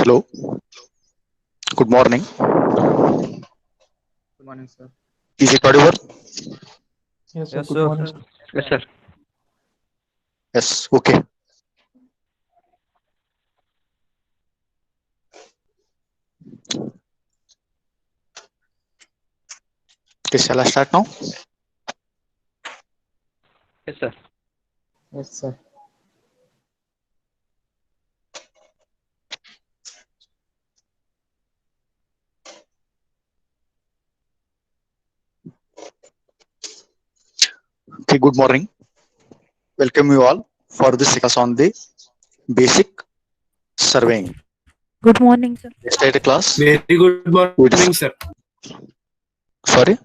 Hello, good morning. Good morning, sir. Is it audible? Yes, sir. Yes, Good sir. morning, sir. Yes, sir. Yes, okay. Okay, shall I start now? Yes, sir. Yes, sir. Okay, good morning. Welcome you all for this class on the basic surveying. Good morning, sir. Yesterday class, Very good morning, we sir. sorry.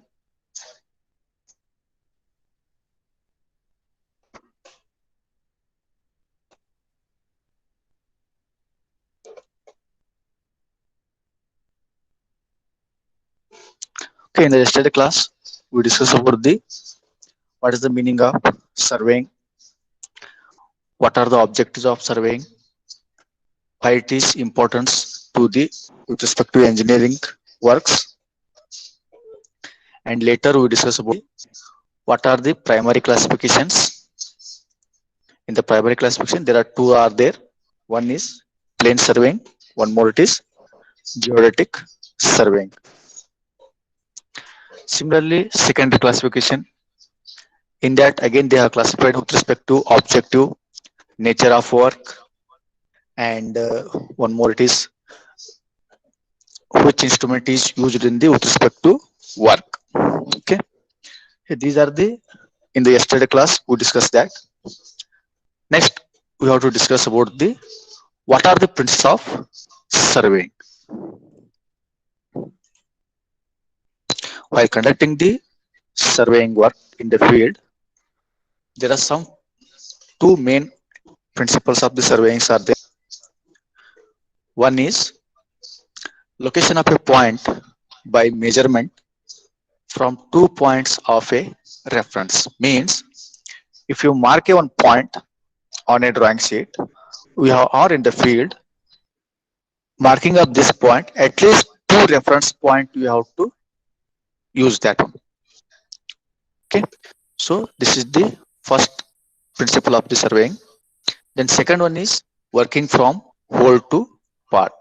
Okay, in the yesterday class, we discussed about the what is the meaning of surveying, what are the objectives of surveying, why it is important to the with respect to engineering works, and later we discuss about what are the primary classifications. In the primary classification, there are two are there. One is plane surveying, one more it is geodetic surveying. Similarly, secondary classification, in that again they are classified with respect to objective, nature of work, and one more it is which instrument is used in the with respect to work. Okay, these are the in the yesterday class we discussed that. Next, we have to discuss about the what are the principles of surveying. While conducting the surveying work in the field, there are some two main principles of the surveying are there. One is location of a point by measurement from 2 points of a reference. Means if you mark a one point on a drawing sheet, we have or in the field marking up this point, at least two reference point you have to use that one. Okay, so this is the first principle of the surveying. Then second one is working from whole to part.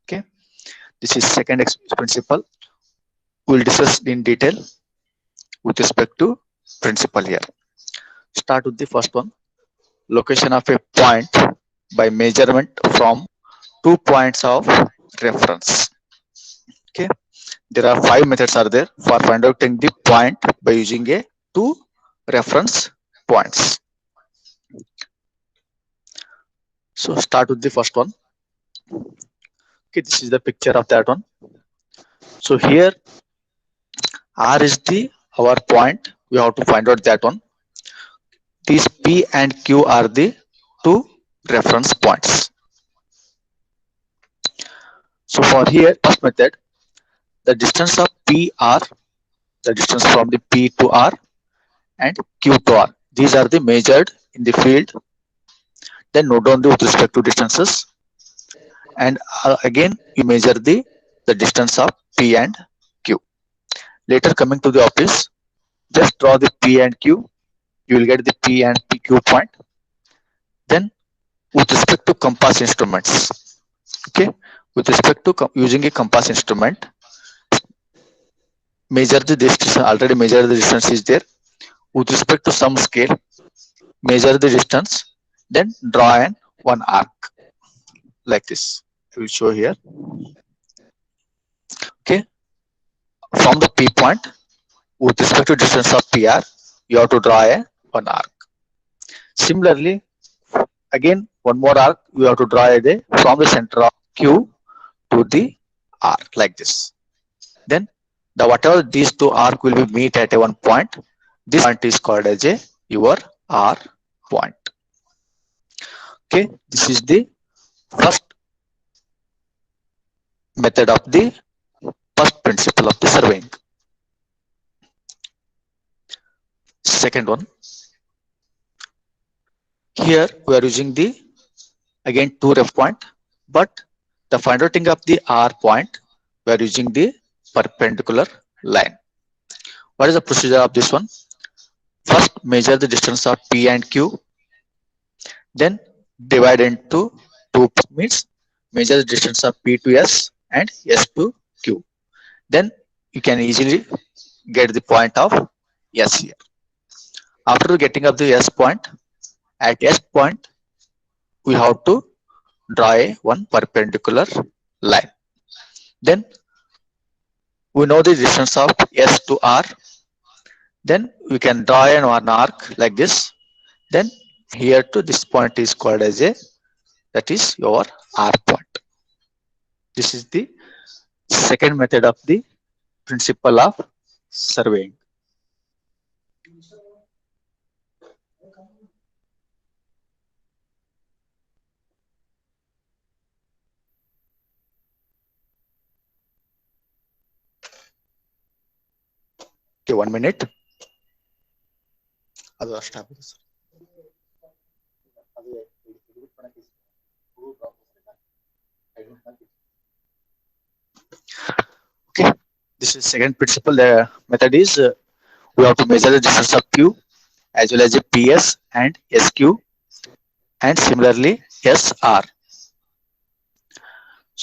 Okay, this is second principle. We'll discuss in detail with respect to principle here. Start with the first one. Location of a point by measurement from 2 points of reference. Okay, there are 5 methods are there for finding out the point by using a two reference points. So start with the first one. Okay, this is the picture of that one. So here R is the our point. We have to find out that one. These P and Q are the two reference points. So for here, first method, the distance of PR, the distance from the P to R and Q to R. These are the measured in the field. Then note down the with respect to distances. And again, you measure the distance of P and Q. Later coming to the office, just draw the P and Q. You will get the P and PQ point. Then with respect to compass instruments, okay, with respect to using a compass instrument, measure the distance, already measure the distance is there. With respect to some scale, measure the distance, then draw an one arc like this. I will show here. Okay, from the P point, with respect to distance of PR, you have to draw a one arc. Similarly, again one more arc you have to draw a from the center of Q to the R like this. Then the whatever these two arc will be meet at a one point, this point is called as a your R point. Okay, this is the first method of the first principle of the surveying. Second one, here we are using the again two ref point, but The finding of the R point, we are using the perpendicular line. What is the procedure of this one? First, measure the distance of P and Q, then divide into two means measure the distance of P to S and S to Q. Then you can easily get the point of S here. After getting up the S point, at S point, we have to draw one perpendicular line. Then we know the distance of S to R. Then we can draw one arc like this. Then here to this point is called as a, that is your R point. This is the second method of the principle of surveying. Okay, 1 minute. ಅದು ಅಷ್ಟಾಗುತ್ತೆ sir. Okay, this is second principle. The method is we have to measure the distance of Q as well as the PS and SQ and similarly SR.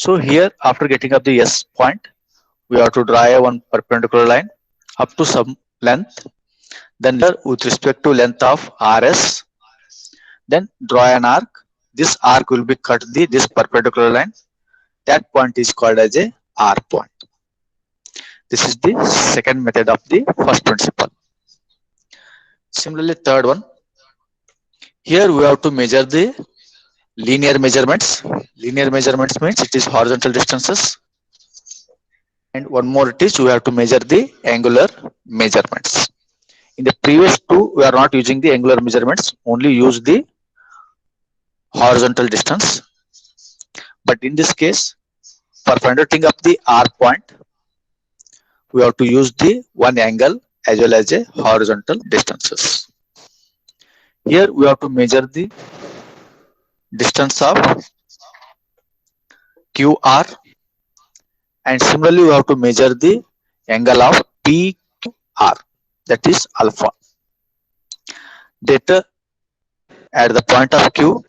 So here after getting up the S point, we have to draw one perpendicular line up to some length. Then with respect to length of RS, then draw an arc. This arc will be cut this perpendicular line. That point is called as a R point. This is the second method of the first principle. Similarly, third one. Here we have to measure the linear measurements. Linear measurements means it is horizontal distances. And one more it is we have to measure the angular measurements. In the previous two, we are not using the angular measurements, only use the horizontal distance. But in this case, for finding up the R point, we have to use the one angle as well as a horizontal distances. Here we have to measure the distance of QR, and similarly we have to measure the angle of PQR, that is alpha. Later at the point of Q,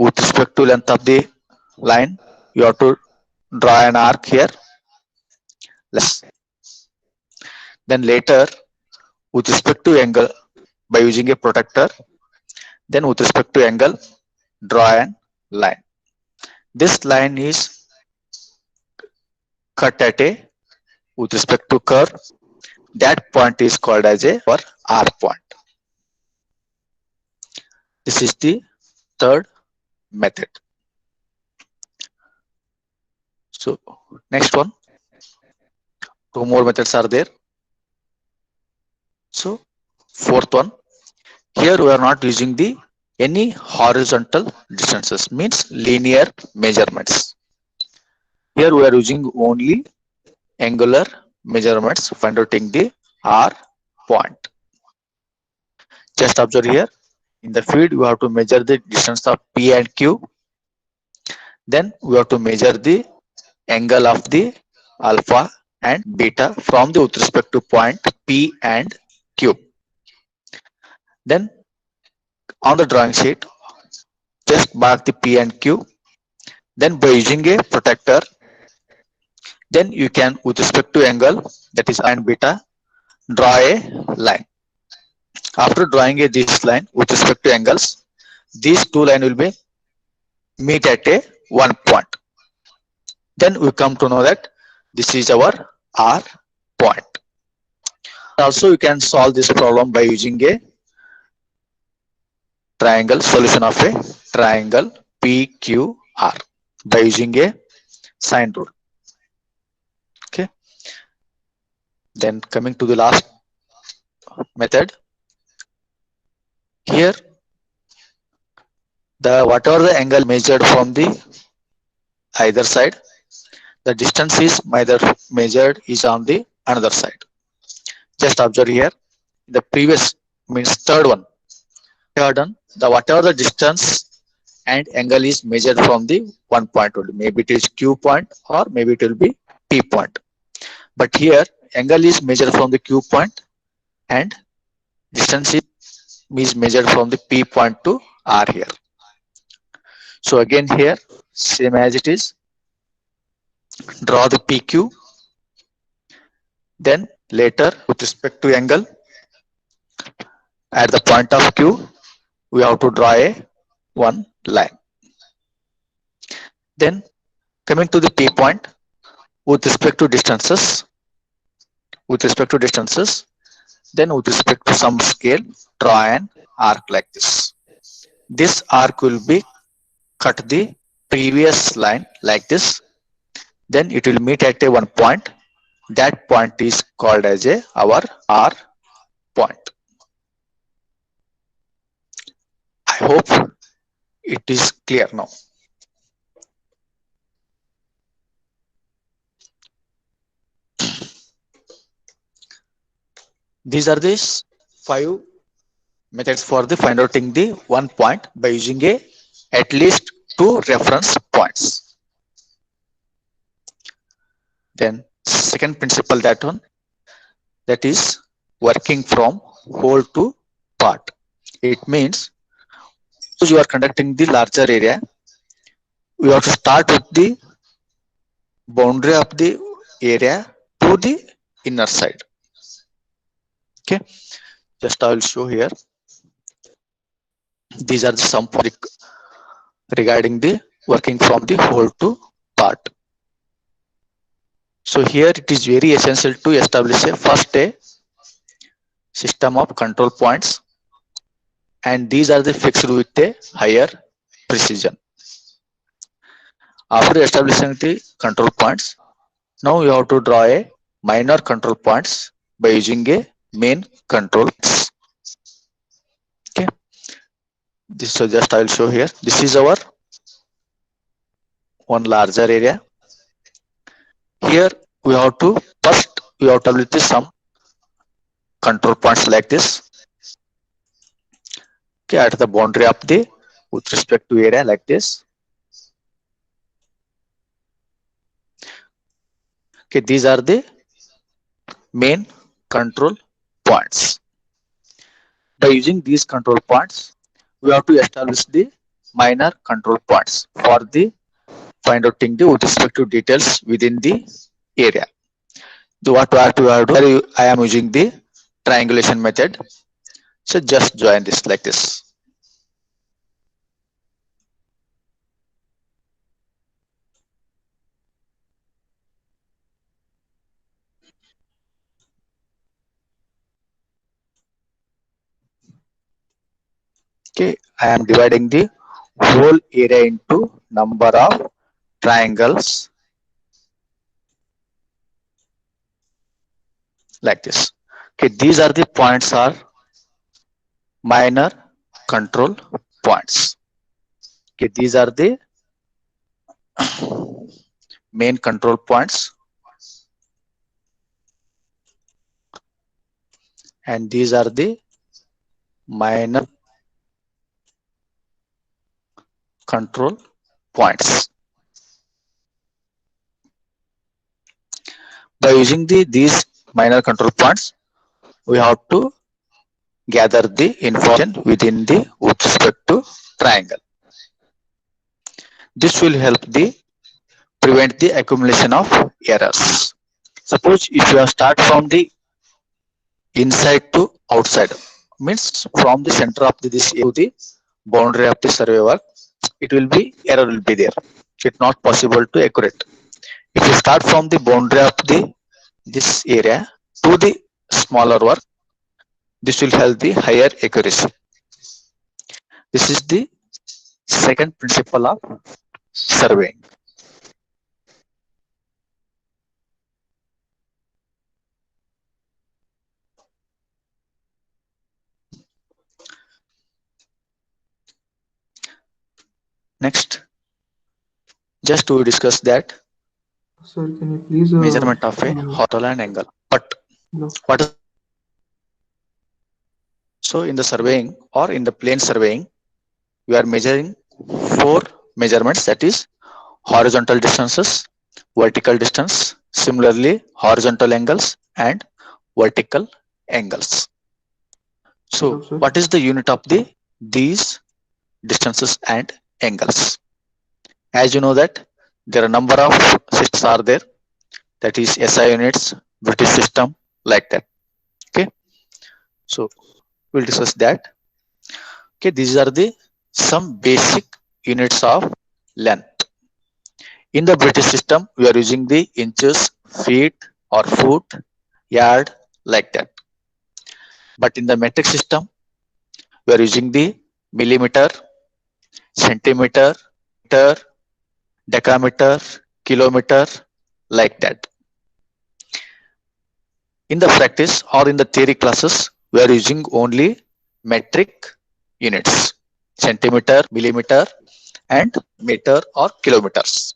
with respect to length of the line, you have to draw an arc here. Then later with respect to angle, by using a protractor, then with respect to angle, draw an line. This line is cut at a with respect to curve. That point is called as a R point. This is the third method. So next one, two more methods are there. So fourth one, here we are not using the any horizontal distances, means linear measurements. Here we are using only angular measurements finding the R point. Just observe here, in the field we have to measure the distance of P and Q. Then we have to measure the angle of the alpha and beta from the with respect to point P and Q. Then on the drawing sheet, just mark the P and Q. Then by using a protractor, then you can with respect to angle, that is and beta, draw a line. After drawing this line with respect to angles, these two lines will be meet at a one point. Then we come to know that this is our R point. Also you can solve this problem by using a triangle, solution of a triangle PQR by using a sine rule. Okay. Then coming to the last method. Here, whatever the angle measured from the either side, the distance is measured is on the another side. Just observe here, the previous means third one, we have done the whatever the distance and angle is measured from the one point only. Maybe it is Q point or maybe it will be P point. But here angle is measured from the Q point and distance is measured from the P point to R here. So again here, same as it is, draw the PQ. Then later with respect to angle, at the point of Q, we have to draw a one line. Then coming to the P point, with respect to distances, then with respect to some scale, draw an arc like this. This arc will be cut the previous line like this. Then it will meet at a one point. That point is called as our R point. I hope it is clear now. These are the 5 methods for the find outing the one point by using at least 2 reference points. Then second principle, that is working from whole to part. It means you are conducting the larger area, you have to start with the boundary of the area to the inner side. Okay, just I will show here. These are some regarding the working from the whole to part. So here it is very essential to establish a system of control points, and these are the fixed with a higher precision. After establishing the control points, now you have to draw a minor control points by using a main control points. Okay, this so just I will show here. This is our one larger area. Here we have to first establish some control points like this. Okay, at the boundary of the with respect to area like this. Okay, these are the main control points. By using these control points, we have to establish the minor control points for the find outing the with respect to details within the area. What we have to do, I am using the triangulation method. So just join this like this. Okay, I am dividing the whole area into number of triangles like this. Okay, these are the points are minor control points. Okay, these are the main control points, and these are the minor control points. By using these minor control points, we have to gather the information within the with respect to triangle. This will help prevent the accumulation of errors. Suppose if you start from the inside to outside, means from the center of this to the boundary of the survey work, it will be error will be there. It's not possible to accurate. If you start from the boundary of this area to the smaller work, this will help the higher accuracy. This is the second principle of surveying. Next, just to discuss that Sir, can you please measurement of a horizontal and angle. But no. what is so in the surveying or in the plane surveying, we are measuring four measurements, that is horizontal distances, vertical distance, similarly horizontal angles and vertical angles. Hello, So sir. what is the unit of these distances and angles? As you know that there are number of systems are there, that is SI units, British system, like that. Okay, so we'll discuss that. Okay, these are the some basic units of length. In the British system, we are using the inches, feet or foot, yard, like that. But in the metric system, we are using the millimeter, centimeter, meter, decameter, kilometer, like that. In the practice or in the theory classes, we are using only metric units, centimeter, millimeter, and meter or kilometers.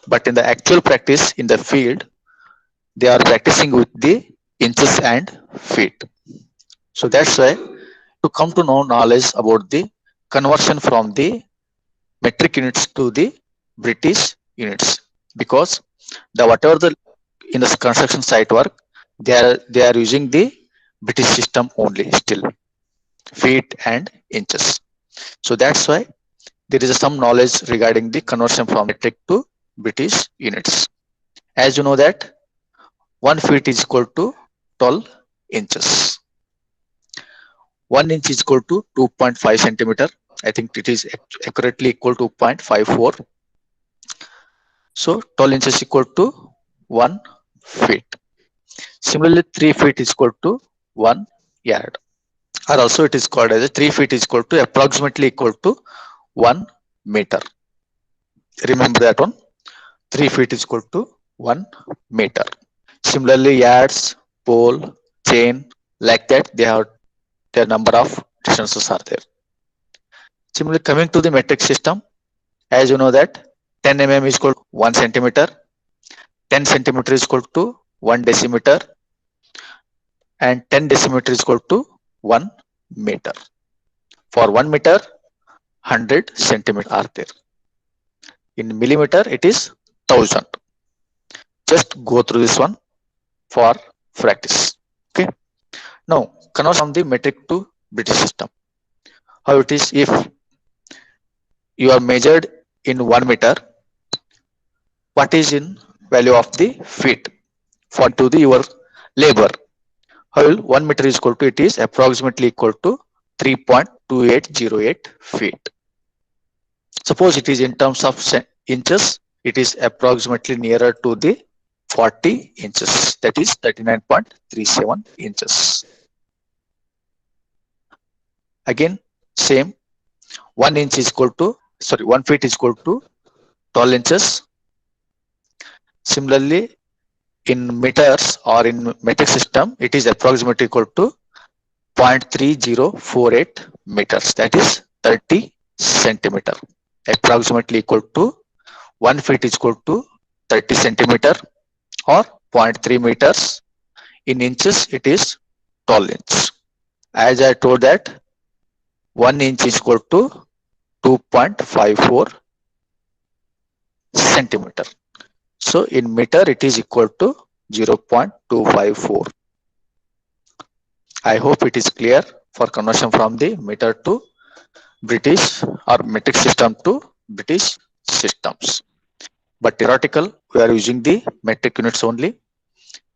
But in the actual practice in the field, they are practicing with the inches and feet. So that's why to come to know knowledge about the conversion from the metric units to the British units, because the whatever the in the construction site work, they are using the British system only still, feet and inches. So that's why there is some knowledge regarding the conversion from metric to British units. As you know that 1 feet is equal to 12 inches. 1 inch is equal to 2.5 centimeter. I think it is accurately equal to 0.54. So 12 inches equal to 1 feet. Similarly, 3 feet is equal to 1 yard. Or also it is called as a 3 feet is equal to approximately equal to 1 meter. Remember that one. 3 feet is equal to 1 meter. Similarly, yards, pole, chain, like that, they have their number of distances are there. Similarly, coming to the metric system, as you know that 10 mm is equal to 1 centimeter, 10 centimeter is equal to 1 decimeter, and 10 decimeter is equal to 1 meter. For 1 meter, 100 centimeter are there. In millimeter, it is 1000. Just go through this one for practice. Okay. Now, convert from the metric to British system. How it is if you are measured in 1 meter, what is in value of the feet for to the your labor? How will 1 meter is equal to, it is approximately equal to 3.2808 feet. Suppose it is in terms of inches, it is approximately nearer to the 40 inches, that is 39.37 inches. Again, same, 1 inch is equal to, 1 feet is equal to 12 inches. Similarly, in meters or in metric system, it is approximately equal to 0.3048 meters, that is 30 centimeter. Approximately equal to 1 feet is equal to 30 centimeter or 0.3 meters. In inches, it is 12 inch. As I told that 1 inch is equal to 2.54 centimeter. So in meter, it is equal to 0.254. I hope it is clear for conversion from the meter to British or metric system to British systems. But theoretical, we are using the metric units only.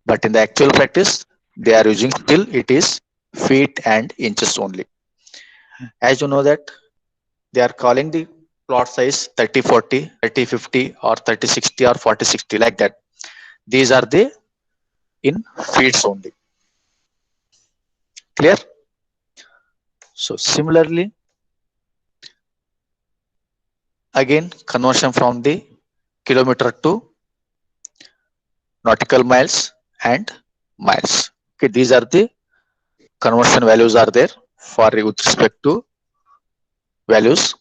But in the actual practice, they are using still it is feet and inches only. As you know that they are calling the plot size 30-40, 30-50 or 30-60 or 40-60, like that. These are the in feet only. Clear? So similarly, again conversion from the kilometer to nautical miles and miles. Okay, these are the conversion values are there for with respect to values.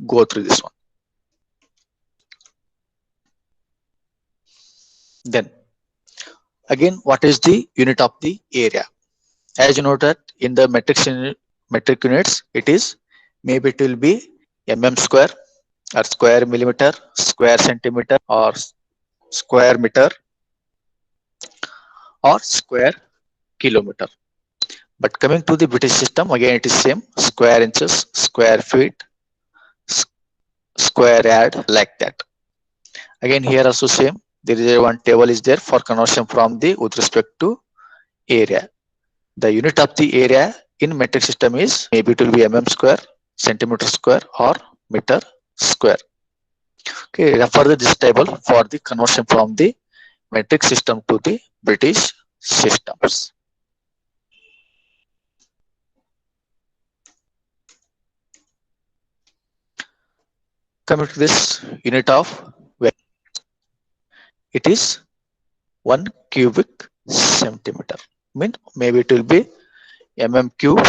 Go through this one. Then again, what is the unit of the area? As you know that in the metric units, it is maybe it will be mm square or square millimeter, square centimeter or square meter or square kilometer. But coming to the British system, again it is same, square inches, square feet, square yard, like that. Again here also same, there is a one table is there for conversion from the with respect to area. The unit of the area in metric system is maybe it will be square, centimeter square or meter square. Okay, refer to this table for the conversion from the metric system to the British systems. Coming to this unit of weight, it is 1 cubic centimeter. Mean maybe it will be cube,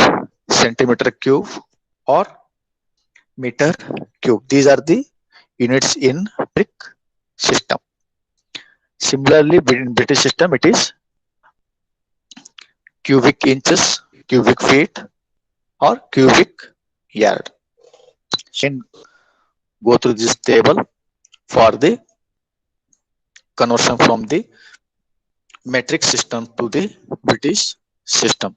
centimeter cube or meter cube. These are the units in metric system. Similarly, in British system, it is cubic inches, cubic feet, or cubic yard. Then go through this table for the conversion from the metric system to the British system.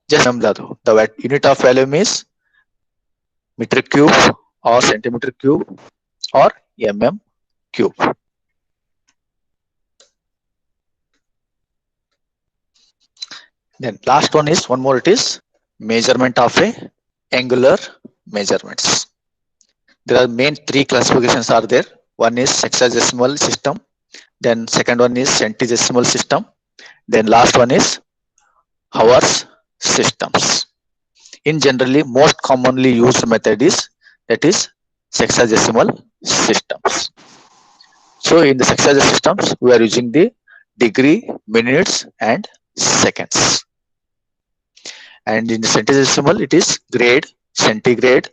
Just remember the unit of volume is meter cube or centimeter cube or cube. Then last one is one more, it is measurement of a angular measurements. There are main three classifications are there. One is sexagesimal system, then second one is centagesimal system, then last one is hours systems. In generally most commonly used method is that is sexagesimal systems. So in the sexagesimal systems we are using the degree, minutes and seconds. And in the centagesimal it is grade, centigrade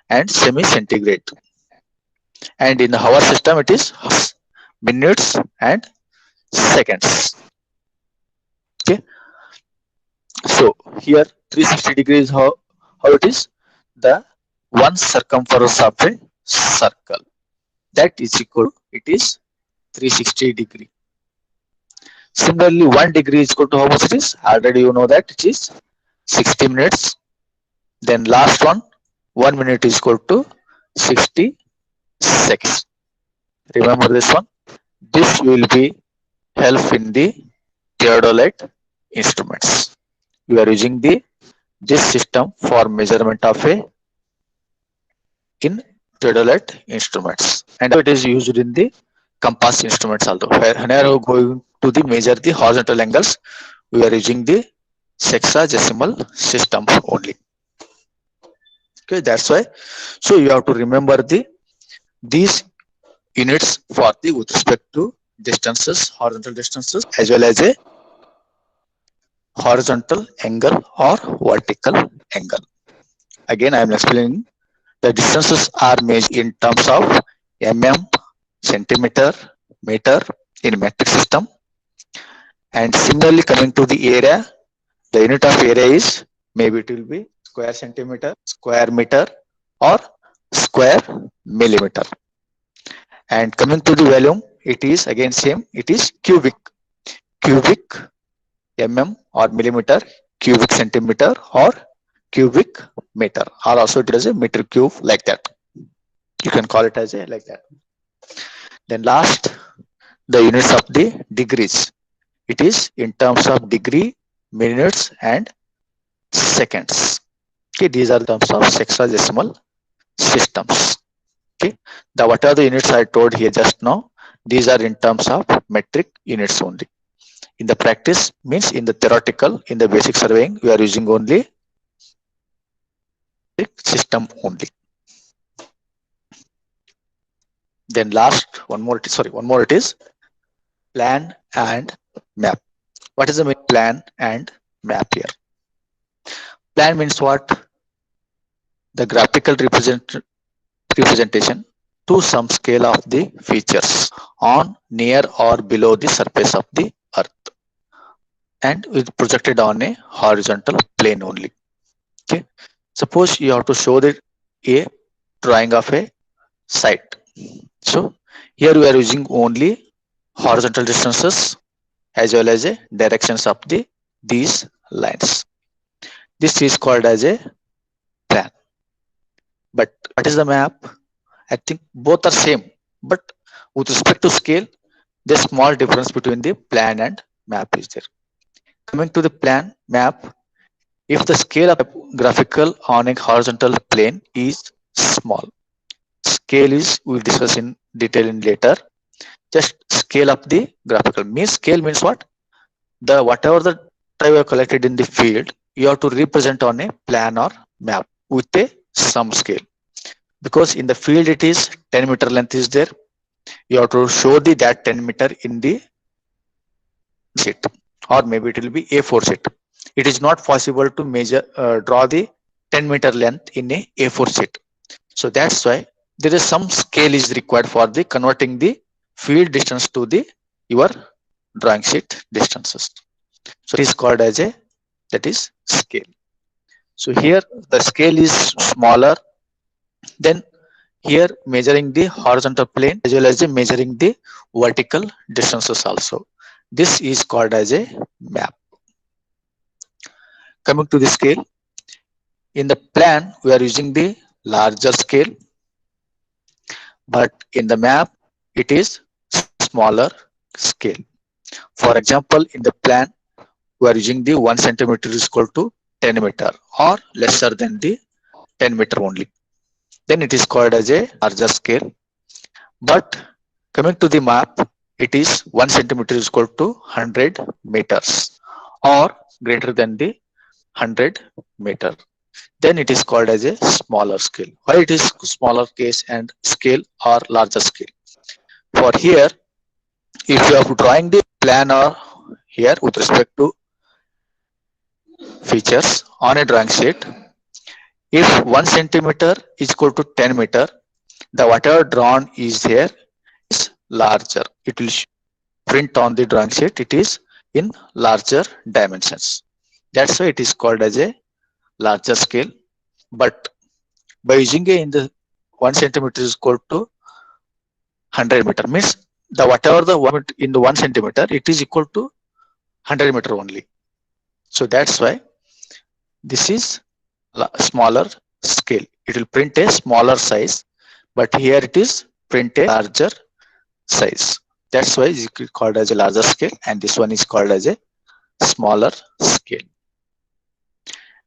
and semi-centigrade. And in the hour system it is minutes and seconds. Okay. So here 360 degrees how it is the one circumference of a circle, that is equal to it is 360 degree. Similarly 1 degree is equal to how much it is, already you know that it is 60 minutes. Then last one 1 minute is equal to 60 seconds. Remember this one. This will be help in the theodolite instruments. You are using this system for measurement of a in theodolite instruments, and it is used in the compass instruments also. Whenever you are going to the measure the horizontal angles, we are using the sexagesimal system only. Okay, that's why. So you have to remember these units for the with respect to distances, horizontal distances, as well as a horizontal angle or vertical angle. Again, I am explaining the distances are measured in terms of centimeter, meter in metric system. And similarly, coming to the area, the unit of area is maybe it will be square centimeter, square meter, or square millimeter. And coming to the volume, it is again same. It is cubic or millimeter, cubic centimeter or cubic meter, or also it is a meter cube, like that. You can call it as a like that. Then last, the units of the degrees. It is in terms of degree, minutes and seconds. Okay, these are the terms of sexagesimal systems. Okay, the what are the units I told here just now, these are in terms of metric units only. In the practice means in the theoretical, in the basic surveying, we are using only system only. Then last one more it is plan and map. What is the mean plan and map here? Plan means what? The graphical representation to some scale of the features on, near or below the surface of the earth, and is projected on a horizontal plane only. Okay, suppose you have to show the a drawing of a site. So here we are using only horizontal distances as well as a directions of these lines. This is called as a plan. But what is the map? I think both are same, but with respect to scale, there's small difference between the plan and map is there. Coming to the plan map, if the scale of a graphical on a horizontal plane is small, scale is we'll discuss in detail in later. Just scale up the graphical means scale means what? The whatever the data you have collected in the field, you have to represent on a plan or map with a some scale. Because in the field it is 10-meter length is there, you have to show that 10-meter in the sheet, or maybe it will be A4 sheet. It is not possible to measure draw the 10-meter length in a A4 sheet. So that's why there is some scale is required for the converting the field distance to the your drawing sheet distances. So it is called as a that is scale. So here the scale is smaller, then here measuring the horizontal plane as well as the measuring the vertical distances also. This is called as a map. Coming to the scale, in the plan we are using the larger scale, but in the map it is smaller scale. For example, in the plan we are using the 1 centimeter is equal to 10 meter or lesser than the 10 meter only. Then it is called as a larger scale. But coming to the map, it is 1 centimeter is equal to 100 meters or greater than the 100 meter. Then it is called as a smaller scale. Why it is smaller case and scale or larger scale? For here, if you are drawing the plan or here with respect to features on a drawing sheet, if 1 centimeter is equal to 10 meter, the whatever drawn is here is larger. It will print on the drawing sheet. It is in larger dimensions. That's why it is called as a larger scale. But by using a in the 1 centimeter is equal to 100 meter means the whatever the one in the 1 centimeter it is equal to 100 meter only. So that's why this is smaller scale. It will print a smaller size, but here it is print a larger size. That's why it's called as a larger scale, and this one is called as a smaller scale.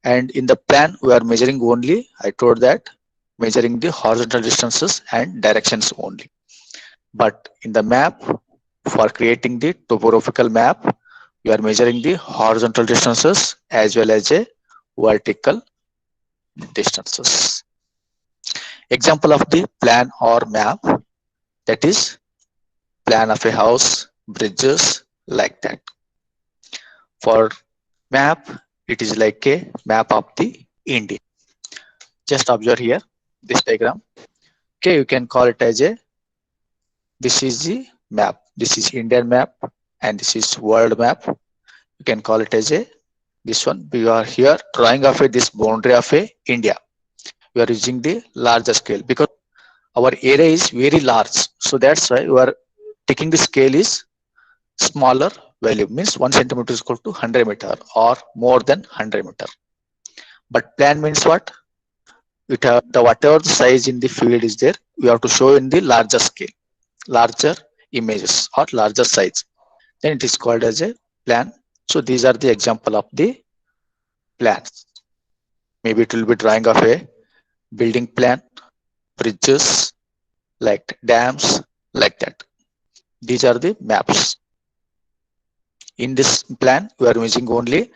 And in the plan, we are measuring only, I told that, measuring the horizontal distances and directions only. But in the map, for creating the topographical map, we are measuring the horizontal distances as well as a vertical distances. Example of the plan or map, that is plan of a house, bridges, like that. For map, it is like a map of the India. Just observe here this diagram. Okay, you can call it as a, this is the map. This is Indian map and this is world map. You can call it as a, this one. We are here drawing of a this boundary of a India. We are using the larger scale because our area is very large. So that's why we are taking the scale is smaller value, means 1 centimeter is equal to 100 meter or more than 100 meter. But plan means what? It have the whatever the size in the field is there, we have to show in the larger scale, larger images or larger size. Then it is called as a plan. So these are the example of the plans. Maybe it will be drawing of a building plan, bridges, like dams, like that. These are the maps. In this plan, we are using only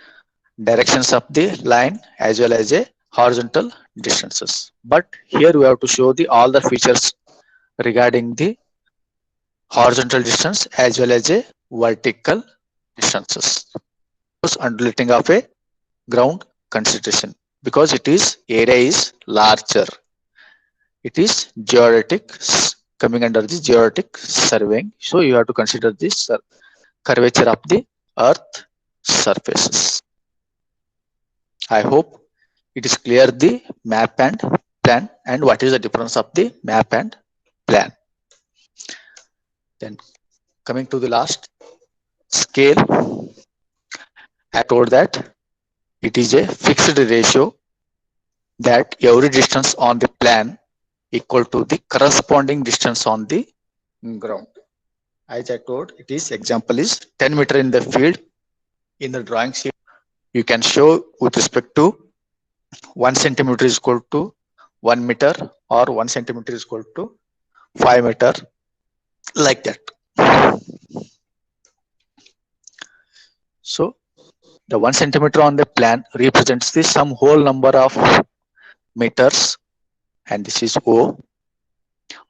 directions of the line as well as a horizontal distances. But here we have to show the all the features regarding the horizontal distance as well as a vertical distances. Undulating of a ground consideration because it is area is larger. It is geodetic coming under the geodetic surveying. So you have to consider this curvature of the earth surfaces. I hope it is clear the map and plan, and what is the difference of the map and plan. Then coming to the last, scale. I told that it is a fixed ratio that every distance on the plan equal to the corresponding distance on the ground. As I told, it is example is 10 meter in the field. In the drawing sheet, you can show with respect to 1 centimeter is equal to 1 meter, or 1 centimeter is equal to 5 meter, like that. So the 1 centimeter on the plan represents the some whole number of meters, and this is O,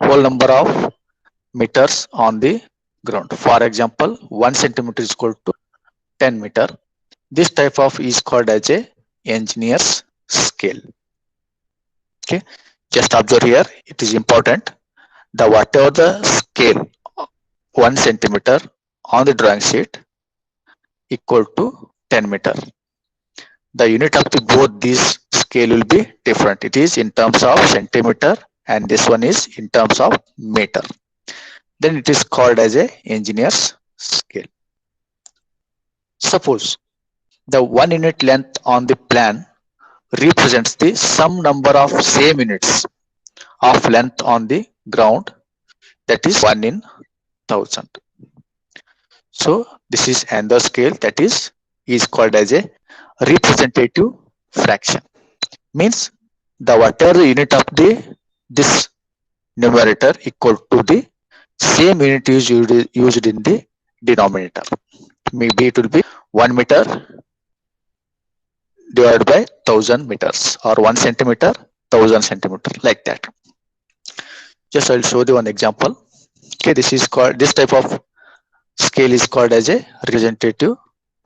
whole number of meters on the ground. For example, 1 centimeter is equal to 10 meter. This type of is called as a engineer's scale. Okay, just observe here, it is important. The whatever the scale 1 centimeter on the drawing sheet equal to 10 meter. The unit of the both these scale will be different. It is in terms of centimeter, and this one is in terms of meter. Then it is called as a engineer's scale. Suppose the 1 unit length on the plan represents the some number of same units of length on the ground, that is 1 in 1000. So this is another scale that is called as a representative fraction. Means the whatever the unit of the this numerator equal to the same unit is used in the denominator. Maybe it will be 1 meter divided by 1000 meters, or 1 centimeter 1000 centimeter, like that. Just I'll show you one example. Okay, this is called, this type of scale is called as a representative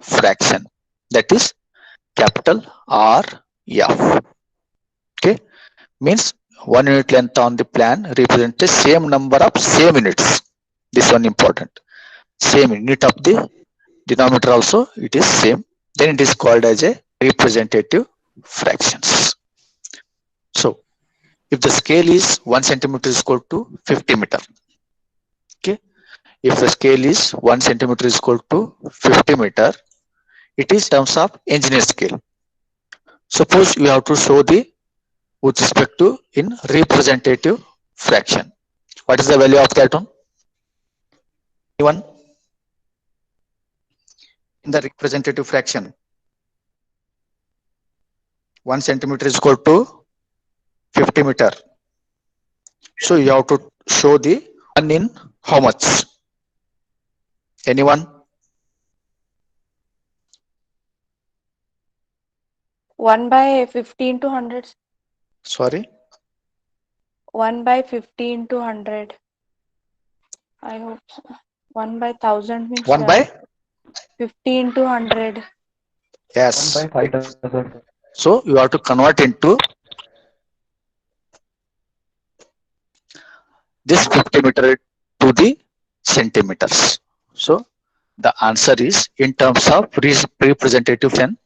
fraction, that is capital RF. Okay, means 1 unit length on the plan represents the same number of same units. This one important. Same unit of the denominator also it is same. Then it is called as a representative fractions. So if the scale is 1 centimeter is equal to 50 meter. Okay, if the scale is 1 centimeter is equal to 50 meter, it is terms of engineer scale. Suppose you have to show the with respect to in representative fraction. What is the value of that one? Anyone? In the representative fraction, 1 centimeter is equal to 50 meter. So you have to show the 1 in how much? Anyone? 1 by 15 to 100. Sorry? 1 by 15 to 100. I hope so. 1 by 1000 means 1 by? 15 to 100. Yes. 1 by 5000. So you have to convert into this 50 meter to the centimeters. So the answer is in terms of representative fraction,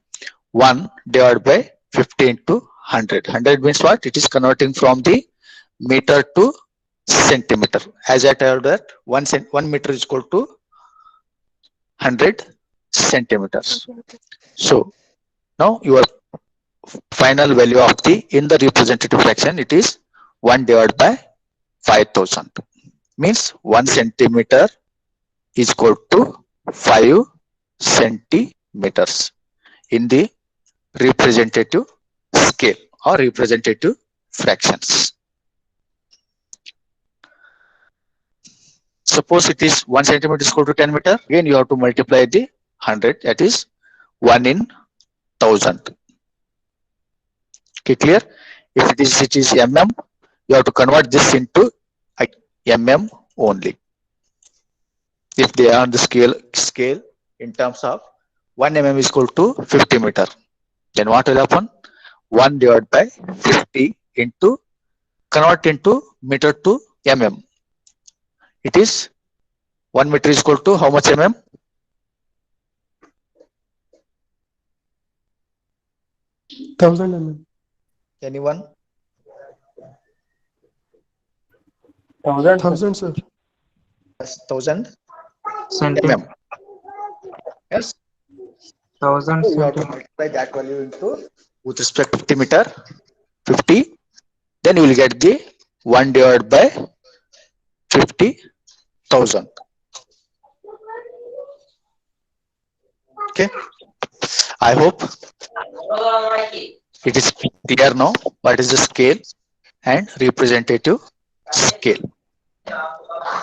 1 divided by 50 into 100. 100 means what? It is converting from the meter to centimeter. As I told that 1 meter is equal to 100 centimeters. So now your final value of the in the representative fraction, it is 1 divided by 5000. Means 1 centimeter is equal to 5 centimeters in the representative scale or representative fractions. Suppose it is 1 centimeter is equal to 10 meter. Again, you have to multiply the 100, that is 1 in 1000. Okay, clear? If it is mm, you have to convert this into mm only. If they are on the scale in terms of 1 mm is equal to 50 meter, then what will happen? 1 divided by 50 into convert into meter to mm. It is 1 meter is equal to how much mm? 1000 mm. Anyone? Thousand, sir. Thousand, sir. Yes, 1000 Centimeter. mm. Yes. 1000 So you have to centimeter. multiply that value into with respect to 50 meter, 50. Then you will get the 1 divided by 50,000. Okay. I hope it is clear now what is the scale and representative scale.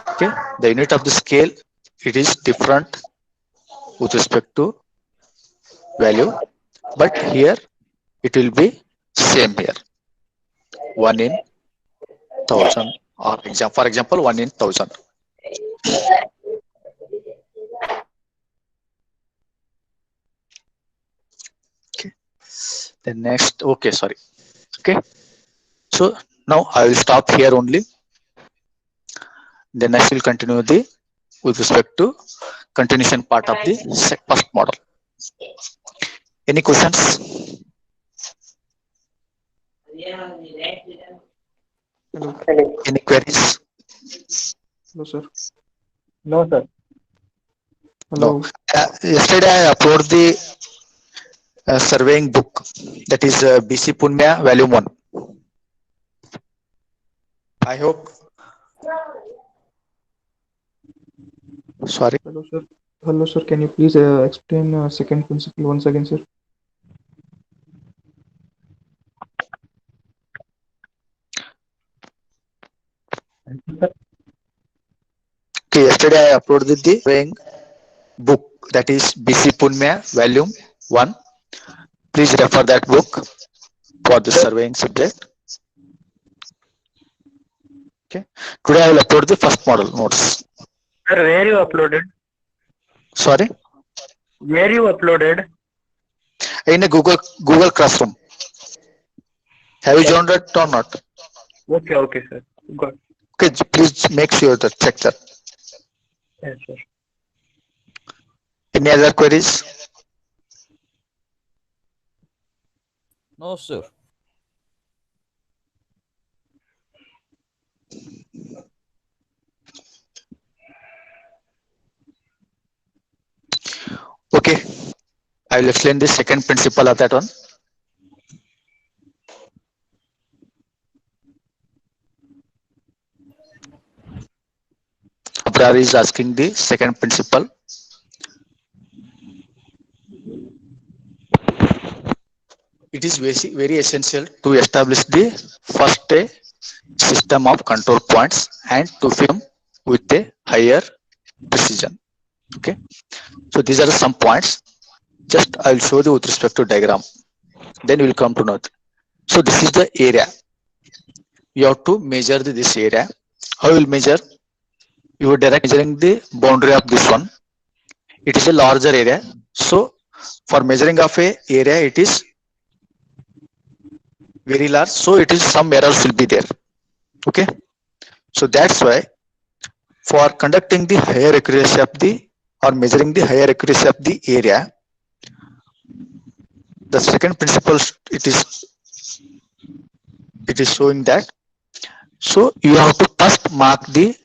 Okay. The unit of the scale, it is different with respect to value, but here it will be same here. 1 in 1000, or for example 1 in 1000. Okay. Then next, okay, sorry. Okay. So now I will stop here only. Then next we'll continue the with respect to continuation part of the first model. Any questions? Hello. Any queries? Hello, sir. No, sir. No. Hello. Yesterday I uploaded the surveying book, that is BC Punya Volume 1. I hope. Sorry. Hello, sir. Hello, sir. Can you please explain second principle once again, sir? Okay, yesterday I uploaded the surveying book, that is BC Punya Volume 1. Please refer that book for the surveying subject. Okay. Today I will upload the first model notes. Sir, where you uploaded? Sorry. Where you uploaded? In a Google Classroom. Have you joined it or not? Okay, okay, sir. Good. Okay, please make sure that check that. Yes, sir. Any other queries? No, sir. Okay, I will explain the second principle of that one. Abrar is asking the second principle. It is very essential to establish the first system of control points and to film with a higher precision. Okay, so these are some points. Just I will show you with respect to diagram. Then you will come to know. So this is the area. You have to measure this area. How you will measure? You are direct measuring the boundary of this one. It is a larger area. So for measuring of a area, it is very large. So it is some errors will be there. Okay. So that's why for conducting the higher accuracy of the or measuring the higher accuracy of the area, the second principle it is showing that. So you have to first mark the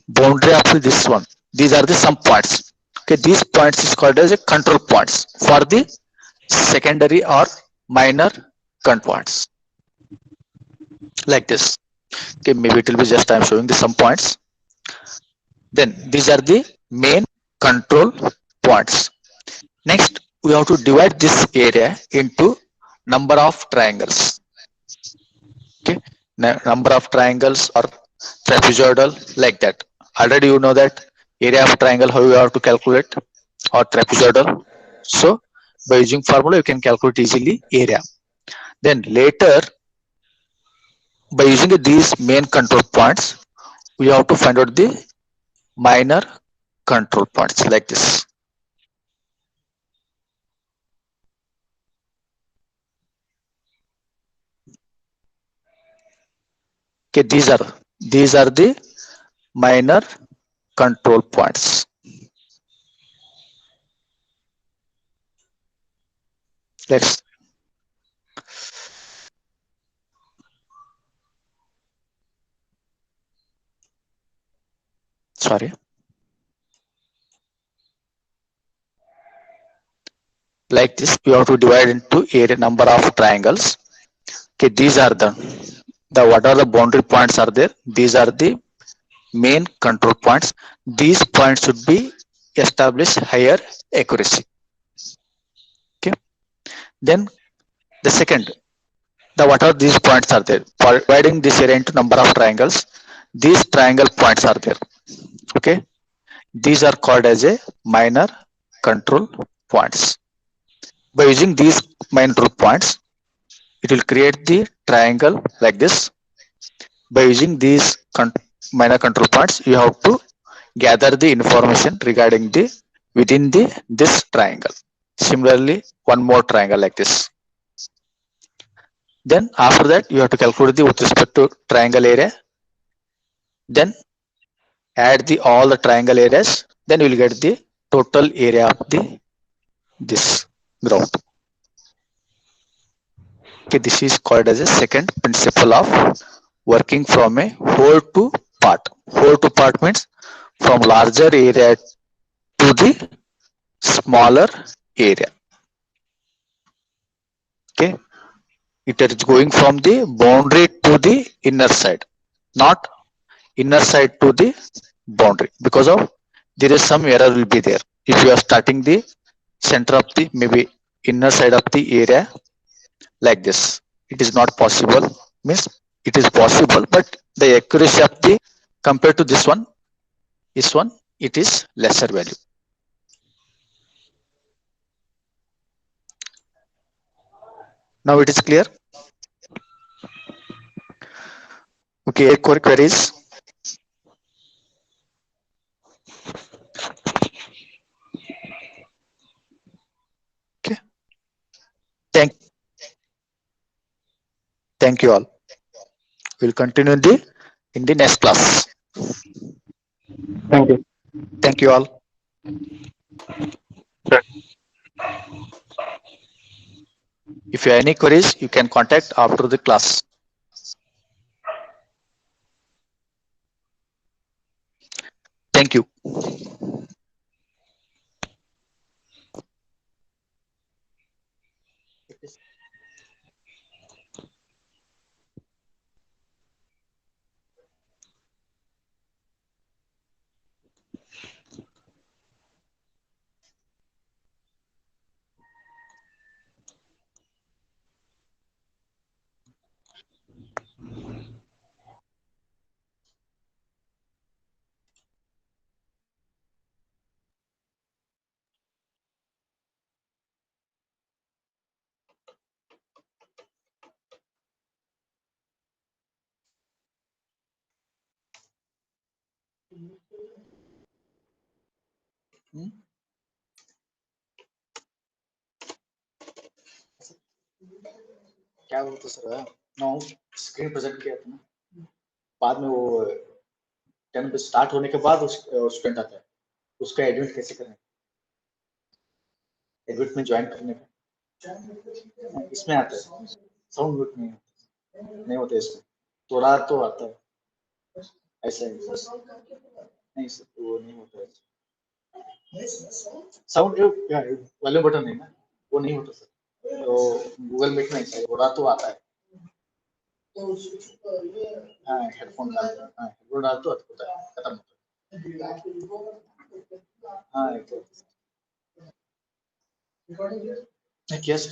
boundary of this one. These are the some points. Okay, these points is called as a control points for the secondary or minor control points. Like this. Okay, maybe it will be just I am showing the some points. Then these are the main control points. Next, we have to divide this area into number of triangles. Okay, number of triangles or trapezoidal, like that. Already you know that area of triangle how you have to calculate, or trapezoidal. So by using formula you can calculate easily area. Then later by using these main control points, we have to find out the minor control points like this. Okay, these are the minor control points. Let's sorry, like this, you have to divide into area number of triangles. Okay, these are the what are the boundary points are there. These are the main control points. These points should be established higher accuracy. Okay, then the second, the what are these points are there, for dividing this area into number of triangles. These triangle points are there. Okay, these are called as a minor control points. By using these minor control points, it will create the triangle like this. By using these minor control points, you have to gather the information regarding the within the this triangle. Similarly, one more triangle like this. Then after that, you have to calculate the with respect to triangle area. Then add the all the triangle areas. Then you will get the total area of the this ground. Okay, this is called as a second principle of working from a whole to part. Whole to part means from larger area to the smaller area. Okay, it is going from the boundary to the inner side, not inner side to the boundary, because of there is some error will be there. If you are starting the center of the maybe inner side of the area like this, it is not possible. Means it is possible, but the accuracy of the compared to this one it is lesser value. Now it is clear. Okay, core queries. Okay, thank you all. We'll continue in the next class. Thank you. Thank you all. If you have any queries, you can contact after the class. Thank you. क्या बोलते sir, no screen present किया था ना, बाद में वो 10 पे start होने के बाद स्टूडेंट आता है, उसका एडमिट कैसे करें? एडमिट में ज्वाइन करने का इसमें आता है, साउंड म्यूट नहीं होता इसमें, थोड़ा तो आता है ऐसा नहीं सर, वो नहीं होता है साउंड वाले बटन है ना, वो नहीं होता सर, तो गूगल मीट में ऐसा थोड़ा तो आता है। हाँ, हेडफोन डालता, हाँ हेडफोन डालता होता है, खत्म होता है। हाँ, yes.